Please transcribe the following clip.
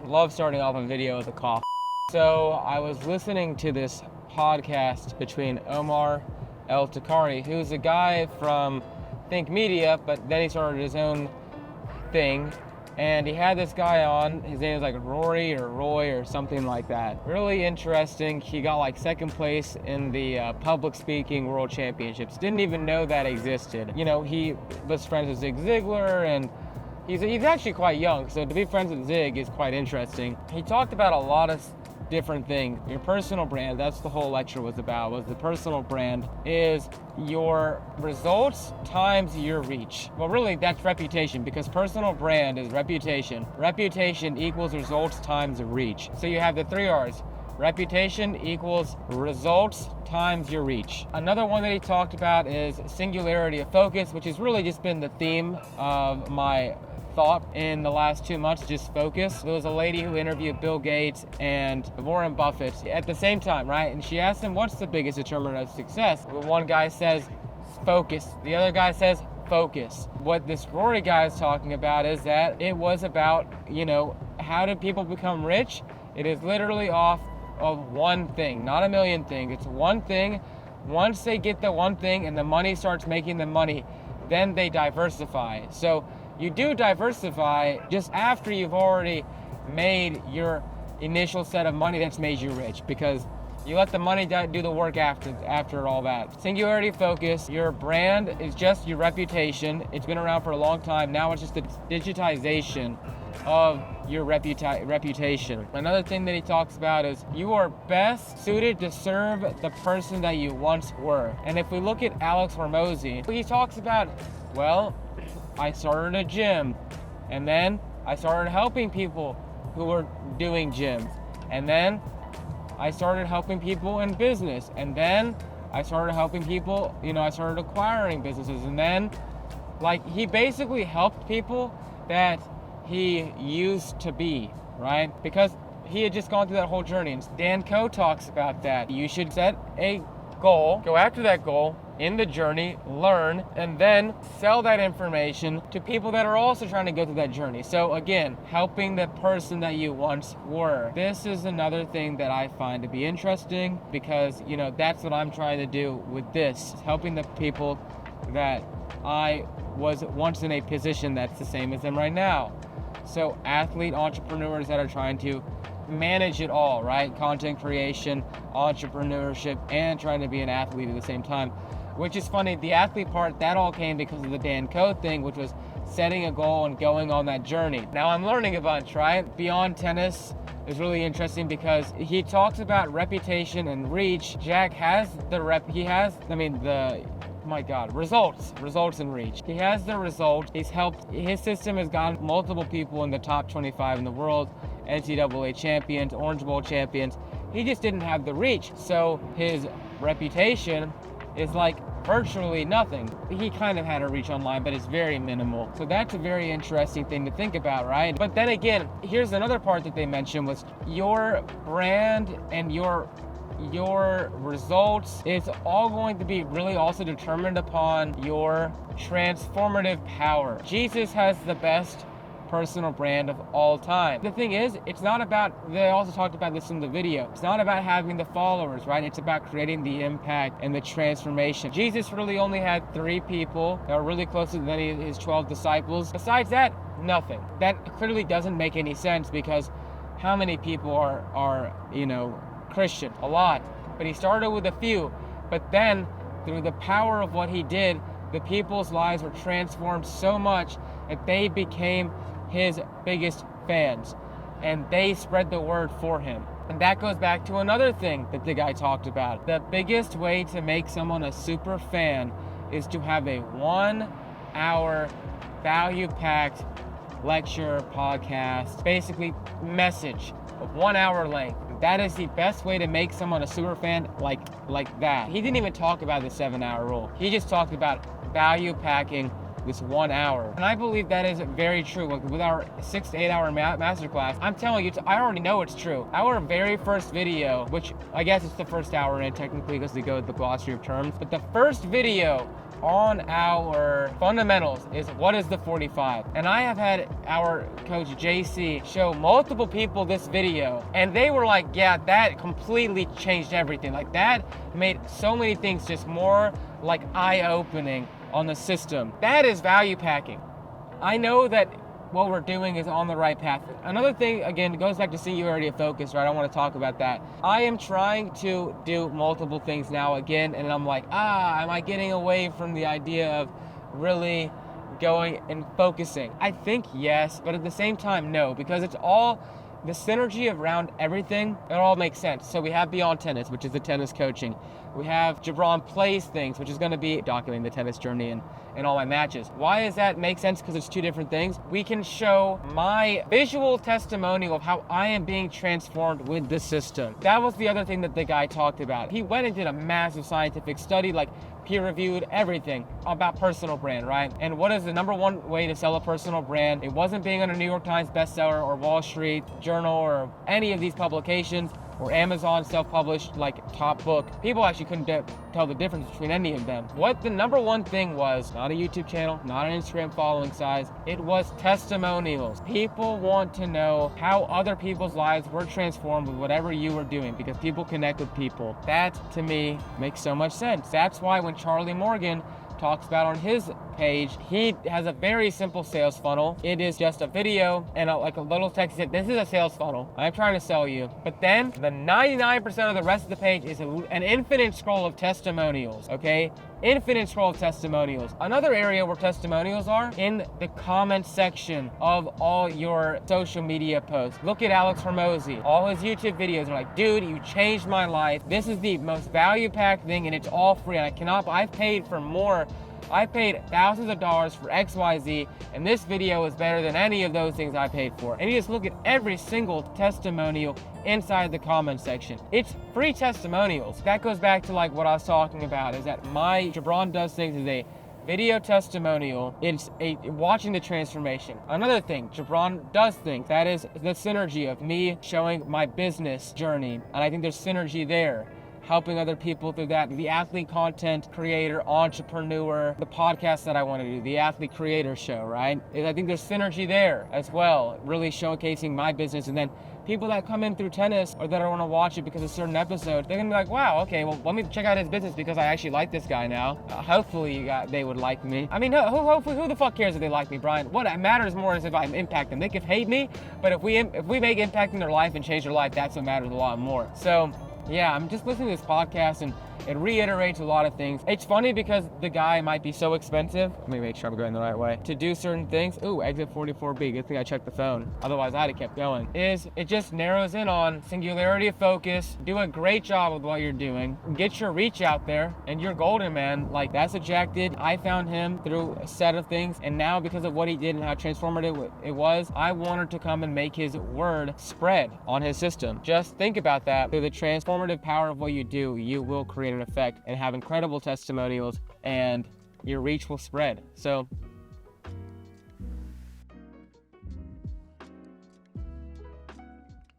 Love starting off a video with a cough. So I was listening to this podcast between Omar El Takari, who's a guy from Think Media, but then he started his own thing. And he had this guy on, his name is like Rory or Roy or something like that. Really interesting. He got like second place in the public speaking world championships. Didn't even know that existed. You know, he was friends with Zig Ziglar, and he's actually quite young, so to be friends with Zig is quite interesting. He talked about a lot of different things. Your personal brand, that's the whole lecture was about, was the personal brand is your results times your reach. Well, really, that's reputation, because personal brand is reputation. Reputation equals results times reach. So you have the 3 R's. Reputation equals results times your reach. Another one that he talked about is singularity of focus, which has really just been the theme of my thought in the last 2 months, just focus. There was a lady who interviewed Bill Gates and Warren Buffett at the same time, right? And she asked him, what's the biggest determinant of success? Well, one guy says focus. The other guy says focus. What this Rory guy is talking about is that it was about, you know, how do people become rich? It is literally off of one thing, not a million things. It's one thing. Once they get the one thing and the money starts making them money, then they diversify. So you do diversify just after you've already made your initial set of money that's made you rich, because you let the money do the work after all that. Singularity focus, your brand is just your reputation. It's been around for a long time. Now it's just the digitization of your reputation. Another thing that he talks about is you are best suited to serve the person that you once were. And if we look at Alex Hormozi, he talks about, well, I started a gym, and then I started helping people who were doing gyms, and then I started helping people in business, and then I started helping people, you know, I started acquiring businesses, and then, like, he basically helped people that he used to be, right? Because he had just gone through that whole journey, and Dan Coe talks about that. You should set a goal, go after that goal in the journey, learn, and then sell that information to people that are also trying to go through that journey. So again, helping the person that you once were. This is another thing that I find to be interesting, because, you know, that's what I'm trying to do with this, helping the people that I was once in a position that's the same as them right now. So athlete entrepreneurs that are trying to manage it all, right? Content creation, entrepreneurship, and trying to be an athlete at the same time. Which is funny, the athlete part, that all came because of the Dan Coe thing, which was setting a goal and going on that journey. Now I'm learning a bunch, right? Beyond tennis is really interesting because he talks about reputation and reach. Jack has the results and reach. He has the result. He's helped, his system has gotten multiple people in the top 25 in the world, NCAA champions, Orange Bowl champions. He just didn't have the reach. So his reputation is like virtually nothing. He kind of had a reach online, but it's very minimal. So that's a very interesting thing to think about, right? But then again, here's another part that they mentioned was your brand and your results is all going to be really also determined upon your transformative power. Jesus has the best personal brand of all time. The thing is, it's not about, they also talked about this in the video, it's not about having the followers, right? It's about creating the impact and the transformation. Jesus really only had 3 people that were really close to his 12 disciples. Besides that, nothing. That clearly doesn't make any sense, because how many people are you know, Christian? A lot. But he started with a few. But then, through the power of what he did, the people's lives were transformed so much that they became his biggest fans, and they spread the word for him. And that goes back to another thing that the guy talked about. The biggest way to make someone a super fan is to have a 1-hour value-packed lecture, podcast, basically message of 1 hour length. That is the best way to make someone a super fan like that. He didn't even talk about the 7-hour rule. He just talked about value packing this 1 hour. And I believe that is very true. With our 6 to 8 hour masterclass, I'm telling you, I already know it's true. Our very first video, which I guess it's the first hour in technically because we go with the glossary of terms, but the first video on our fundamentals is what is the 45. And I have had our coach JC show multiple people this video, and they were like, yeah, that completely changed everything. Like that made so many things just more like eye-opening on the system. That is value packing. I know that what we're doing is on the right path. Another thing, again, goes back to singularity of focus, right? I want to talk about that. I am trying to do multiple things now again, and I'm like, am I getting away from the idea of really going and focusing? I think yes, but at the same time, no, because it's all the synergy around everything. It all makes sense. So we have Beyond Tennis, which is the tennis coaching. We have Gibran Plays Things, which is going to be documenting the tennis journey and all my matches. Why does that make sense? Because it's two different things. We can show my visual testimonial of how I am being transformed with the system. That was the other thing that the guy talked about. He went and did a massive scientific study, like peer-reviewed everything about personal brand, right? And what is the number one way to sell a personal brand? It wasn't being on a New York Times bestseller or Wall Street Journal or any of these publications, or Amazon self-published like top book. People actually couldn't tell the difference between any of them. What the number one thing was, not a YouTube channel, not an Instagram following size, it was testimonials. People want to know how other people's lives were transformed with whatever you were doing, because people connect with people. That, to me, makes so much sense. That's why when Charlie Morgan talks about on his page, he has a very simple sales funnel. It is just a video and like a little text. He said, this is a sales funnel. I'm trying to sell you. But then the 99% of the rest of the page is an infinite scroll of testimonials, okay? Infinite scroll of testimonials. Another area where testimonials are in the comment section of all your social media posts. Look at Alex Hormozy. All his YouTube videos are like, dude, you changed my life. This is the most value-packed thing, and it's all free. And I've paid for more. I paid thousands of dollars for XYZ, and this video is better than any of those things I paid for. And you just look at every single testimonial inside the comment section. It's free testimonials. That goes back to like what I was talking about, is that my Gibran Does Things is a video testimonial. It's watching the transformation. Another thing, Gibran Does Things, that is the synergy of me showing my business journey. And I think there's synergy there, helping other people through that. The athlete content creator, entrepreneur, the podcast that I want to do, the athlete creator show, right? I think there's synergy there as well, really showcasing my business. And then people that come in through tennis or that want to watch it because of certain episodes, they're gonna be like, wow, okay, well, let me check out his business because I actually like this guy now. Hopefully they would like me. I mean, who the fuck cares if they like me, Brian? What matters more is if I impact them. They can hate me, but if we make impact in their life and change their life, that's what matters a lot more. So yeah, I'm just listening to this podcast and it reiterates a lot of things. It's funny because the guy might be so expensive. Let me make sure I'm going the right way. To do certain things. Ooh, exit 44B. Good thing I checked the phone. Otherwise, I'd have kept going. It just narrows in on singularity of focus. Do a great job with what you're doing. Get your reach out there, and you're golden, man. Like, that's what Jack did. I found him through a set of things, and now because of what he did and how transformative it was, I wanted to come and make his word spread on his system. Just think about that. Through the transformative power of what you do, you will create an effect and have incredible testimonials, and your reach will spread. So